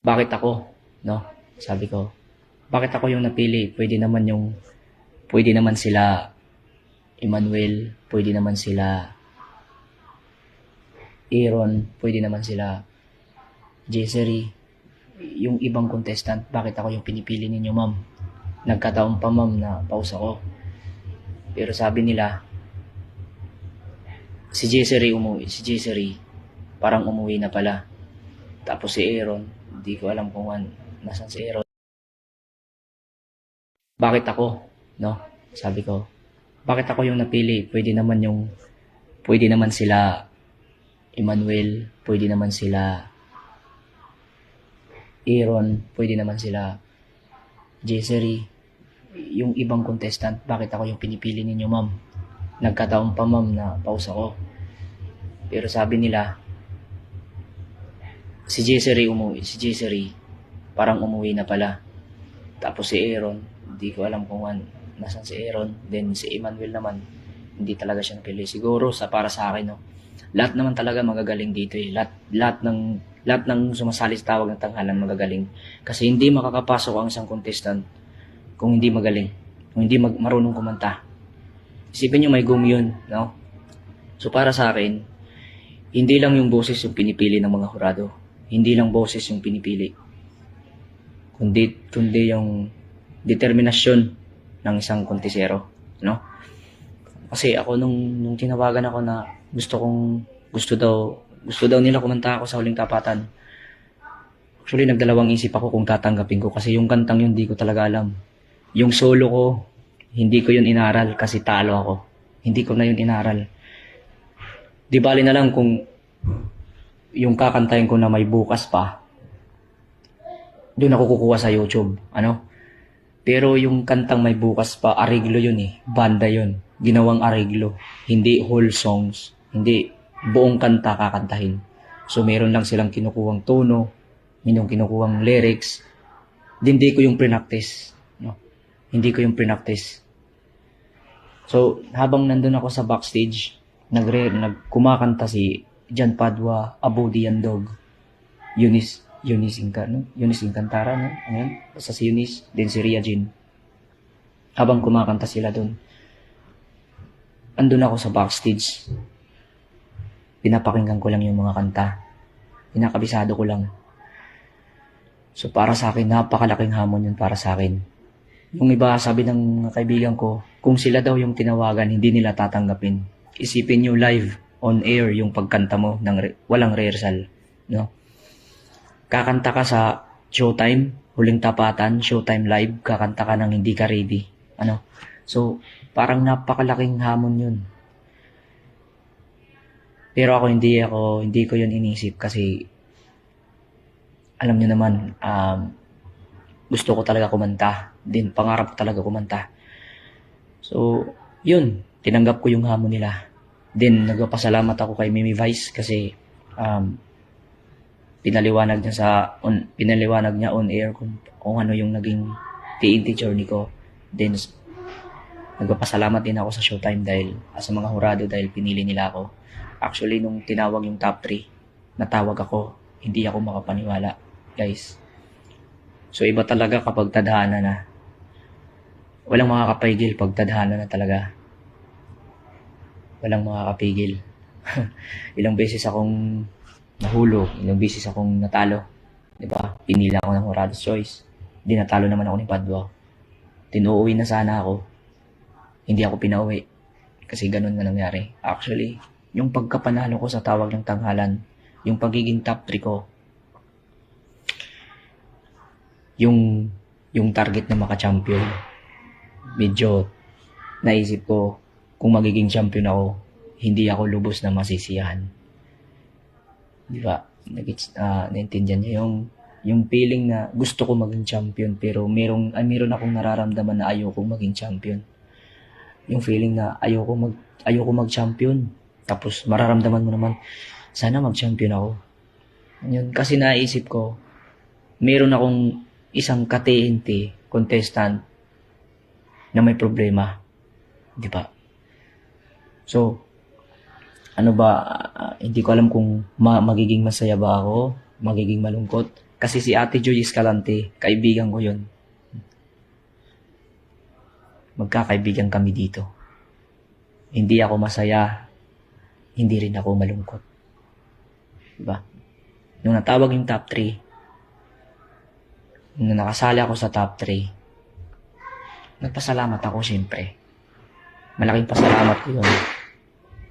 bakit ako, no? Sabi ko, bakit ako yung napili? Pwede naman sila Emmanuel, pwede naman sila Aaron, pwede naman sila Jessery, yung ibang contestant, bakit ako yung pinipili ninyo, ma'am? Nagkataon pa, ma'am, na pause ako. Pero sabi nila, si Jessery, parang umuwi na pala. Tapos si Aaron, hindi ko alam kung nasan si Aaron. Bakit ako, no? Sabi ko, bakit ako yung napili? Pwede naman sila Emmanuel, pwede naman sila Aaron, pwede naman sila Jessery, yung ibang contestant, bakit ako yung pinipili ninyo, ma'am? Nagkataon pa, ma'am, na pause ako. Pero sabi nila, si Jessery, parang umuwi na pala. Tapos si Aaron, hindi ko alam kung nasan si Aaron. Then si Emmanuel naman, hindi talaga siya napili. Siguro para sa akin, no. Lahat naman talaga magagaling dito eh. Lahat ng sumasali sa tawag ng tanghalan magagaling. Kasi hindi makakapasok ang isang contestant kung hindi magaling, kung hindi marunong kumanta. Isipin nyo may yun, no? So para sa akin, hindi lang yung boses yung pinipili ng mga hurado. Hindi lang boses yung pinipili. Kundi yung determinasyon ng isang kontesero, no? Kasi ako nung tinawagan ako na gusto daw nila kumanta ako sa Huling Tapatan. Actually, nagdalawang isip ako kung tatanggapin ko kasi yung kantang yun, hindi ko talaga alam. Yung solo ko, hindi ko yun inaral kasi talo ako. Hindi ko na yun inaral. Di bali na lang kung yung kakantahin ko na may bukas pa, doon ako kukuha sa YouTube, ano? Pero yung kantang may bukas pa, ariglo yun eh. Banda yun. Ginawang ariglo. Hindi whole songs. Hindi buong kanta kakantahin. So meron lang silang kinukuhang tono, kinukuhang lyrics. Hindi ko yung pre-practice, no? Hindi ko yung pre-practice. So habang nandun ako sa backstage, kumakanta si Jan Padua, Abudi Andog, Eunice Incantara, no? Ayan, basta si Eunice, din si Ria Jean. Habang kumakanta sila doon, andun ako sa backstage. Pinapakinggan ko lang yung mga kanta. Pinakabisado ko lang. So para sa akin, napakalaking hamon yun para sa akin. Yung iba, sabi ng kaibigan ko, kung sila daw yung tinawagan, hindi nila tatanggapin. Isipin nyo live, on air, yung pagkanta mo, walang rehearsal, no? Kakanta ka sa Showtime, Huling Tapatan, Showtime Live, kakanta ka nang hindi ka ready. Ano? So, parang napakalaking hamon yun. Pero ako hindi ko yun inisip kasi alam nyo naman, gusto ko talaga kumanta. Din, pangarap ko talaga kumanta. So, yun, tinanggap ko yung hamon nila. Din, nagpapasalamat ako kay Mimi Vice kasi pinaliwanag niya on air kung ano yung naging TNT journey ko. Then, nagpapasalamat din ako sa Showtime dahil sa mga hurado dahil pinili nila ako. Actually, nung tinawag yung top 3, natawag ako, hindi ako makapaniwala, guys. So, iba talaga kapag tadhana na. Walang makakapigil pag tadhana na talaga. Walang makakapigil. Ilang beses akong nahulog, ilang beses akong natalo. Diba? Pinila ako ng Horado's Choice. Di natalo naman ako ni Padua. Tinuuwi na sana ako. Hindi ako pinauwi. Kasi ganun nga nangyari. Actually, yung pagkapanalo ko sa tawag ng tanghalan, yung pagiging top 3 ko, yung target na maka-champion, medyo naisip ko, kung magiging champion ako, hindi ako lubos na masisiyahan. Di ba? Naintindihan niyo yung feeling na gusto ko maging champion pero meron akong nararamdaman na ayoko maging champion. Yung feeling na ayoko mag-champion. Tapos mararamdaman mo naman, sana mag-champion ako. Yun, kasi naisip ko, meron akong isang ka-TNT contestant na may problema. Di ba? So, ano ba, hindi ko alam kung magiging masaya ba ako, magiging malungkot. Kasi si Ate Joy Escalante, kaibigan ko yun. Magkakaibigan kami dito. Hindi ako masaya, hindi rin ako malungkot. Diba? Nung natawag yung top 3, nung nakasali ako sa top 3, nagpasalamat ako siyempre. Malaking pasalamat ko yun.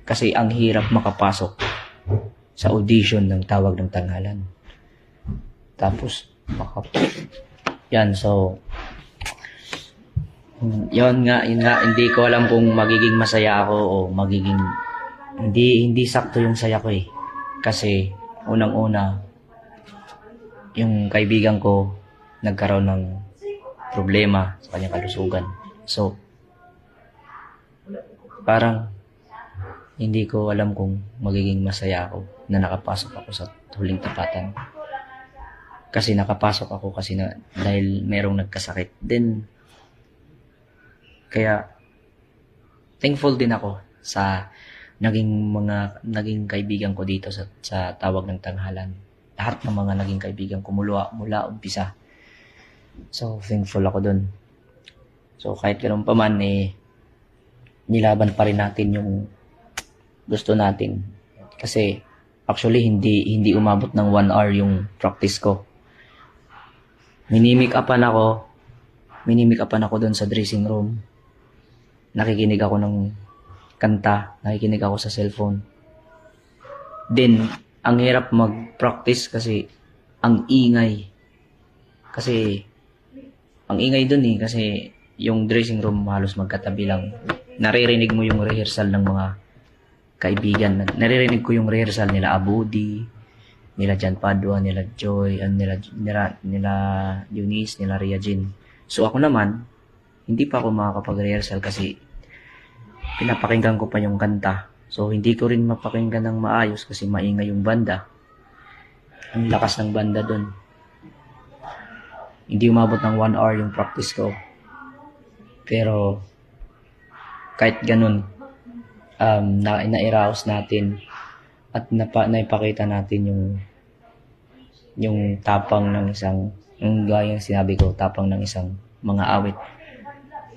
Kasi ang hirap makapasok sa audition ng Tawag ng Tanghalan. Tapos, yan, so, yun nga, hindi ko alam kung magiging masaya ako o magiging, hindi sakto yung saya ko eh. Kasi, unang-una, yung kaibigan ko, nagkaroon ng problema sa kanyang kalusugan. So, parang, hindi ko alam kung magiging masaya ako na nakapasok ako sa Huling Tapatan. Kasi nakapasok ako kasi dahil merong nagkasakit. Then, kaya, thankful din ako sa naging kaibigan ko dito sa Tawag ng Tanghalan. Lahat ng mga naging kaibigan ko mula umpisa. So, thankful ako dun. So, kahit ganun pa man, nilaban pa rin natin yung gusto natin. Kasi, actually, hindi umabot ng 1 hour yung practice ko. Minimik upan ako doon sa dressing room. Nakikinig ako ng kanta, nakikinig ako sa cellphone. Then, ang hirap mag-practice kasi ang ingay. Kasi, ang ingay doon kasi yung dressing room halos magkatabi lang. Naririnig mo yung rehearsal ng mga kaibigan. Naririnig ko yung rehearsal nila Abudi, nila Jan Padua, nila Joy, nila Eunice, nila Ria Jean. So ako naman, hindi pa ako makakapag-rehearsal kasi pinapakinggan ko pa yung kanta. So hindi ko rin mapakinggan ng maayos kasi maingay yung banda. Ang lakas ng banda doon. Hindi umabot ng 1 hour yung practice ko. Pero kahit ganun, na-arouse natin at naipakita natin yung tapang ng isang, yung gayang sinabi ko, tapang ng isang mga awit,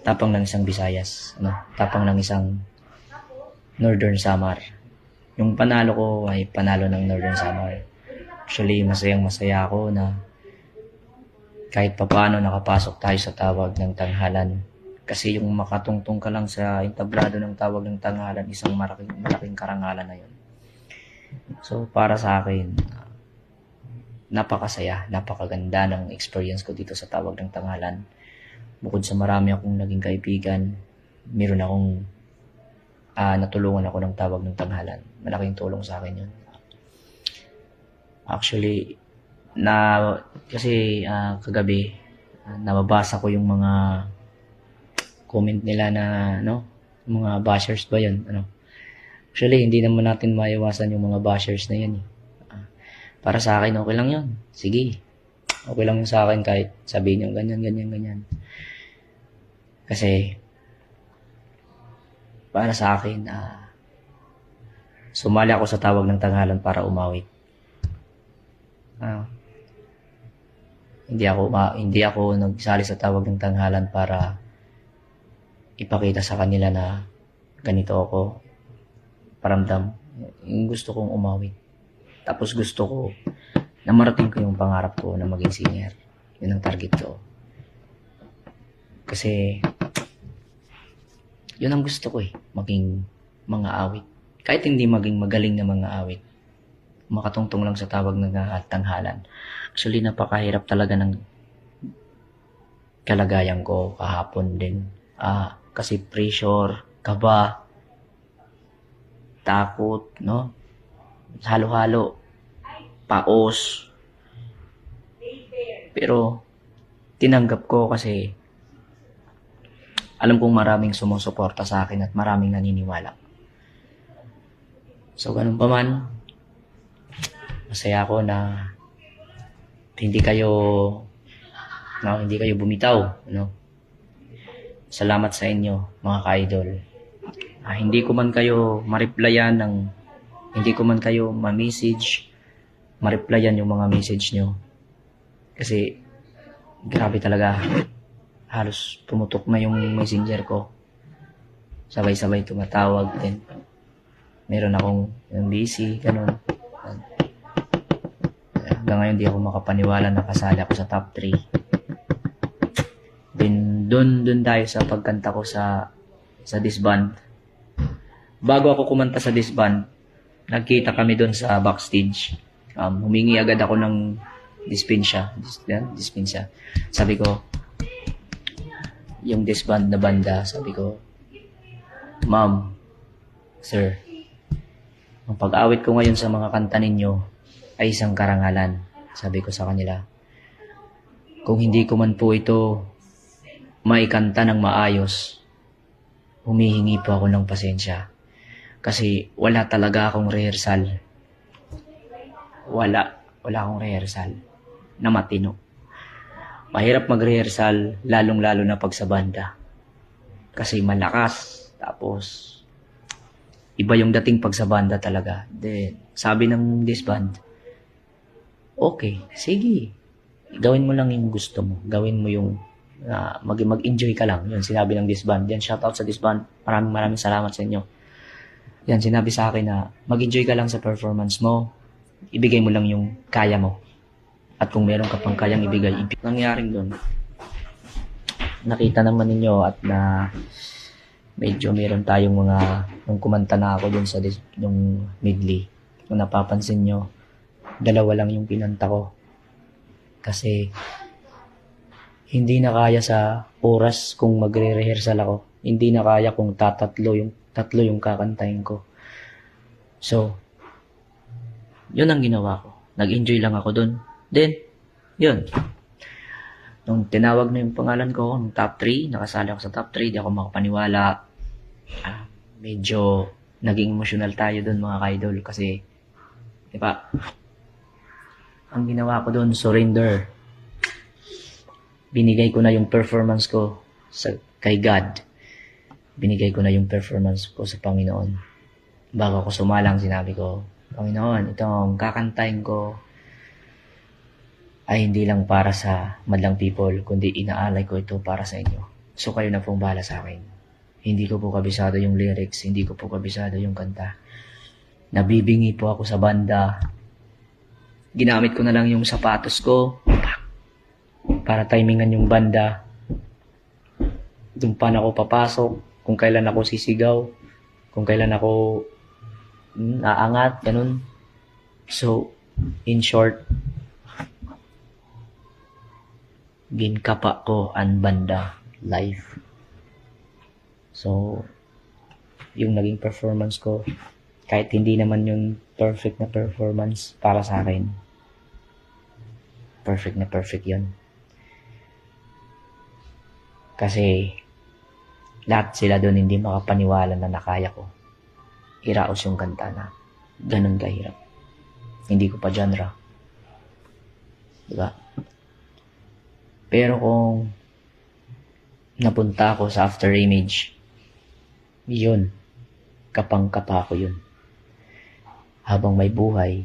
tapang ng isang Visayas, tapang ng isang Northern Samar. Yung panalo ko ay panalo ng Northern Samar. Actually, masaya ako na kahit papaano nakapasok tayo sa Tawag ng Tanghalan. Kasi yung makatungtong ka lang sa entablado ng Tawag ng Tanghalan, isang malaking karangalan na yun. So, para sa akin, napakasaya, napakaganda ng experience ko dito sa Tawag ng Tanghalan. Bukod sa marami akong naging kaibigan, meron akong natulungan ako ng Tawag ng Tanghalan. Malaking tulong sa akin yun. Actually, kasi kagabi, nababasa ko yung mga comment nila na, mga bashers ba yun, Actually, hindi naman natin maiwasan yung mga bashers na yan. Para sa akin, okay lang yun. Sige. Okay lang yun sa akin kahit sabihin nyo ganyan. Kasi, para sa akin, sumali ako sa Tawag ng Tanghalan para umawit. Hindi ako nagsali sa Tawag ng Tanghalan para ipakita sa kanila na ganito ako. Paramdam, yung gusto kong umawit. Tapos gusto ko na marating ko yung pangarap ko na maging singer. Yun ang target ko. Kasi, yun ang gusto ko maging mga awit. Kahit hindi maging magaling na mga awit, makatungtong lang sa Tawag ng Tanghalan. Actually, napakahirap talaga ng kalagayan ko kahapon din. Kasi pressure, kaba, takot, halo-halo, paos. Pero, tinanggap ko kasi alam kong maraming sumusuporta sa akin at maraming naniniwala. So, ganun pa man, masaya ako na hindi kayo bumitaw, Salamat sa inyo, mga ka-idol. Hindi ko man kayo ma-replyan hindi ko man kayo ma-message, ma-replyan yung mga message nyo. Kasi, grabe talaga. Halos pumutok na yung messenger ko. Sabay-sabay tumatawag din. Meron akong yung busy, ganun. Hanggang ngayon, di ako makapaniwala na kasali ako sa top 3. Then, dun tayo sa pagkanta ko sa disband. Bago ako kumanta sa disband, nagkita kami dun sa backstage. Humingi agad ako ng dispensya. Sabi ko, yung disband na banda, sabi ko, Ma'am, Sir, ang pag-awit ko ngayon sa mga kanta ninyo ay isang karangalan. Sabi ko sa kanila, kung hindi ko man po ito maikanta ng maayos, humihingi po ako ng pasensya. Kasi wala talaga akong rehearsal. Wala akong rehearsal na matino. Mahirap mag-rehearsal, lalong-lalo na pag sa banda. Kasi malakas, tapos iba yung dating pag sa banda talaga. Then, sabi ng disband, okay, sige. Gawin mo lang yung gusto mo. Gawin mo yung mag-enjoy ka lang. Yun, sinabi ng disband. Yan, shoutout sa disband. Maraming salamat sa inyo. Yan, sinabi sa akin na mag-enjoy ka lang sa performance mo. Ibigay mo lang yung kaya mo. At kung meron ka pang kayang ibigay, nangyaring doon. Nakita naman ninyo at na medyo meron tayong nung kumanta na ako doon sa yung medley. Kung napapansin nyo, 2 lang yung kinanta ko. Kasi hindi na kaya sa oras kung magre-rehearsal ako. Hindi na kaya kung tatlo yung kakantahin ko. So, yun ang ginawa ko. Nag-enjoy lang ako doon. Then, yun. Nung tinawag na yung pangalan ko, nung top 3, nakasali ako sa top 3, di ako makapaniwala. Medyo naging emotional tayo doon mga ka-idol kasi, di ba, ang ginawa ko doon, surrender. Binigay ko na yung performance ko kay God. Binigay ko na yung performance ko sa Panginoon. Bago ako sumalang, sinabi ko, Panginoon, itong kakantahin ko ay hindi lang para sa madlang people, kundi inaalay ko ito para sa inyo. So kayo na pong bahala sa akin. Hindi ko po kabisado yung lyrics, hindi ko po kabisado yung kanta. Nabibingi po ako sa banda. Ginamit ko na lang yung sapatos ko para timingan yung banda. Doon pa na ako papasok, kung kailan ako sisigaw, kung kailan ako naangat, ganun. So, in short, ginkapa ko ang banda live. So, yung naging performance ko, kahit hindi naman yung perfect na performance para sa akin, perfect na perfect yun. Kasi, lahat sila doon hindi makapaniwala na nakaya ko iraos yung kanta na ganun kahirap. Hindi ko pa genre. Diba? Pero kung napunta ako sa After Image, yun, kapang-kapa ko yun. Habang may buhay,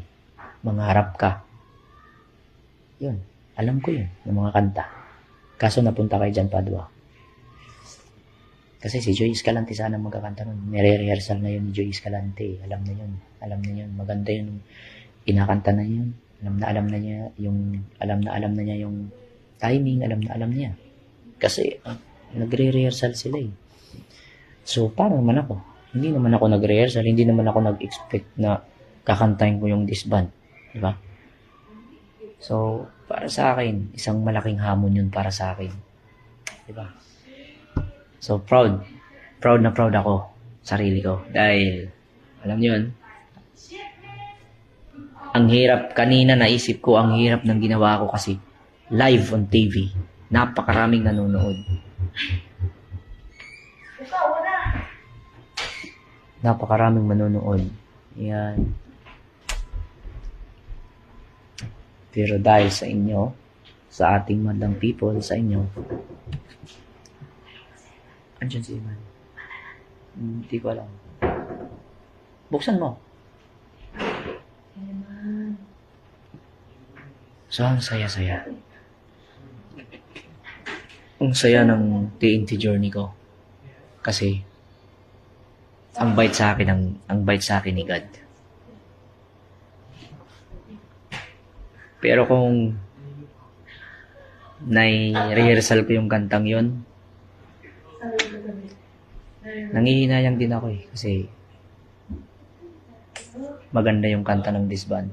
mangarap ka. Yun, alam ko yun, ng mga kanta. Kaso napunta kay John Padua. Kasi si Joy Escalante sana magkakanta nun. Nire-rehearsal na yun ni Joy Escalante. Alam na yun. Maganda yun. Kinakanta na yun. Alam na niya yung timing. Alam niya. Kasi nagre-rehearsal sila eh. So, parang naman ako. Hindi naman ako nag-rehearsal. Hindi naman ako nag-expect na kakantahin ko yung disband. Diba? So, para sa akin, isang malaking hamon yun para sa akin. Diba? So, proud na proud ako sa sarili ko. Dahil, alam niyo yun, ang hirap, kanina naisip ko, ang hirap ng ginawa ko kasi live on TV. Napakaraming nanonood. Napakaraming manonood. Yan. Pero dahil sa inyo, sa ating madlang people, sa inyo, andyan si Iman. Hindi ko alam. Buksan mo. So, ang saya-saya. Ang saya ng TNT journey ko. Kasi, ang bait sa akin, ang bait sa akin ni God. Pero kung nai-rehearsal ko yung kantang yon, nangihinayang din ako eh. Kasi, maganda yung kanta ng disband.